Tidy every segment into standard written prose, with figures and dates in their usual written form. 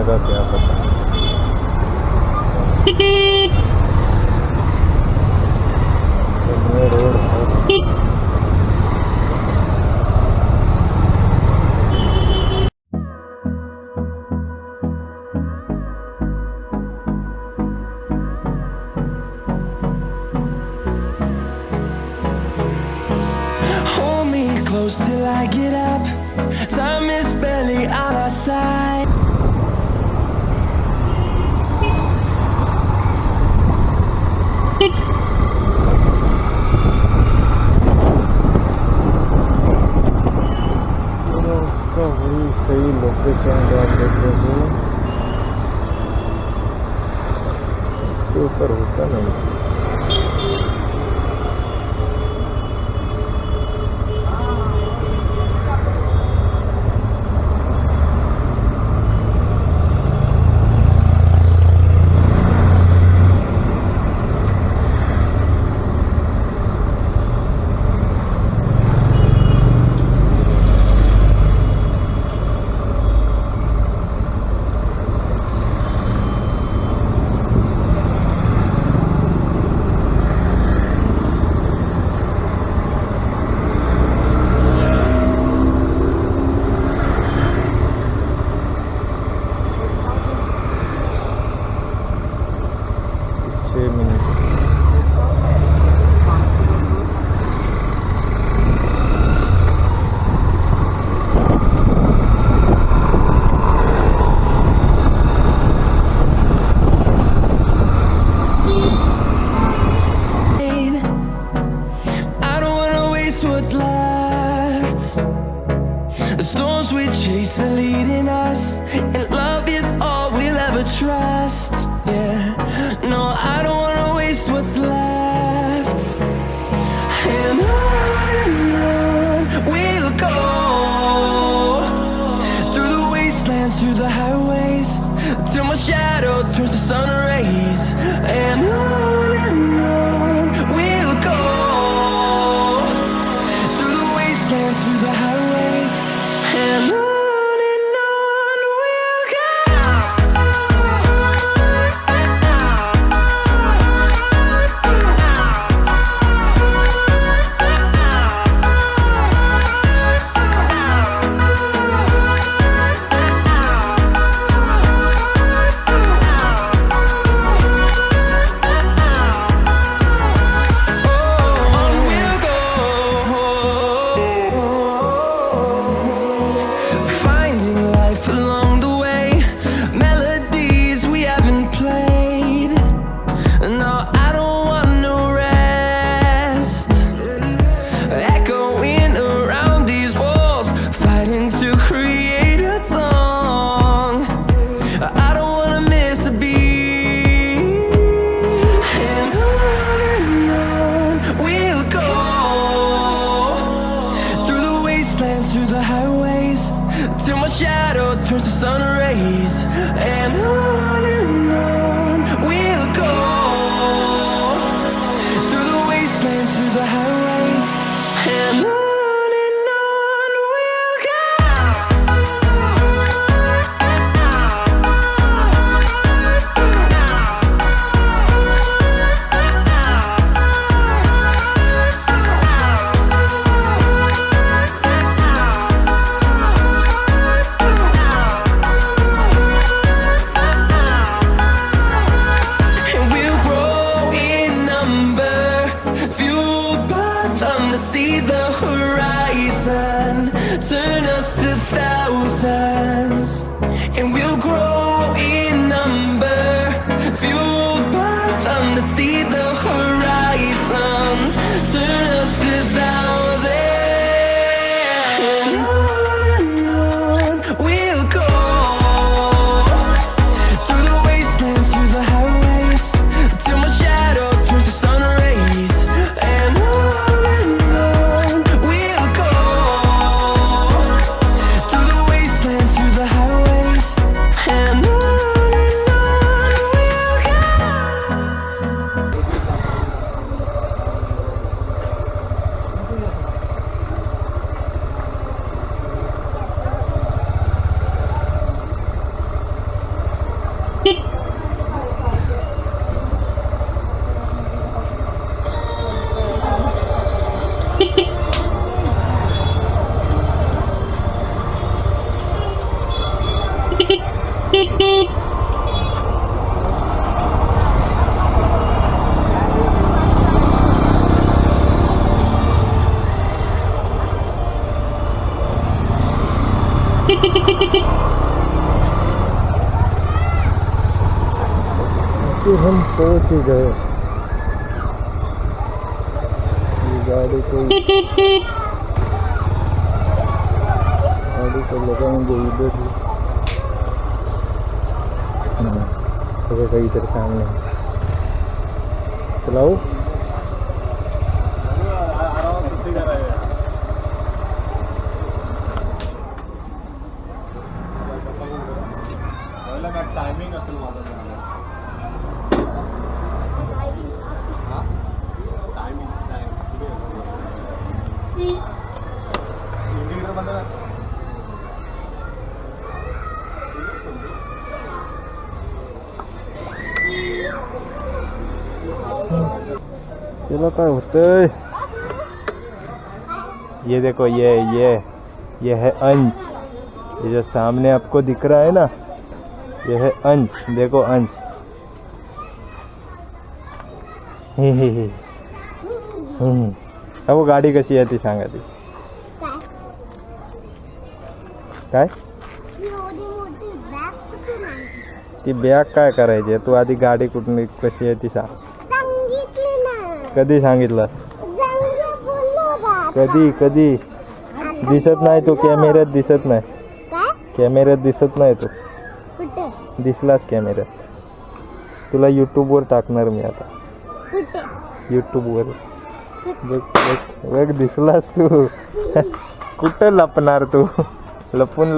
का क्या पता। ये रोड है। Hold me close till I get up. Time is barely on our side. पूरा उसका वही सही लोकेशन जो आप देख रहे हो उसके ऊपर होता नहीं। तो चीज है ये गाड़ी को लगाएंगे इधर ही तो इधर सामने चलाओ टायमिंग असेल माझं चलो क्या होतंय ये देखो ये है अंश ये जो सामने आपको दिख रहा है ना ये है अंश देखो अंश वो गाडी कशी आहे ती सांगा ती काय ती बॅग काय करायची तू आधी गाडी कुठून कशी आहे ती सांग कधी सांगितलं कधी दिसत नाही तू कॅमेऱ्यात दिसत नाही तू दिसलास कॅमेऱ्यात तुला YouTube वर टाकणार मी आता YouTube वर बघ दिसलास तू कुठे लपणार तू लपून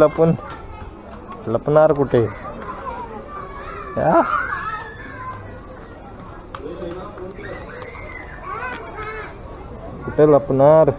लपणार कुठे कुठे लपणार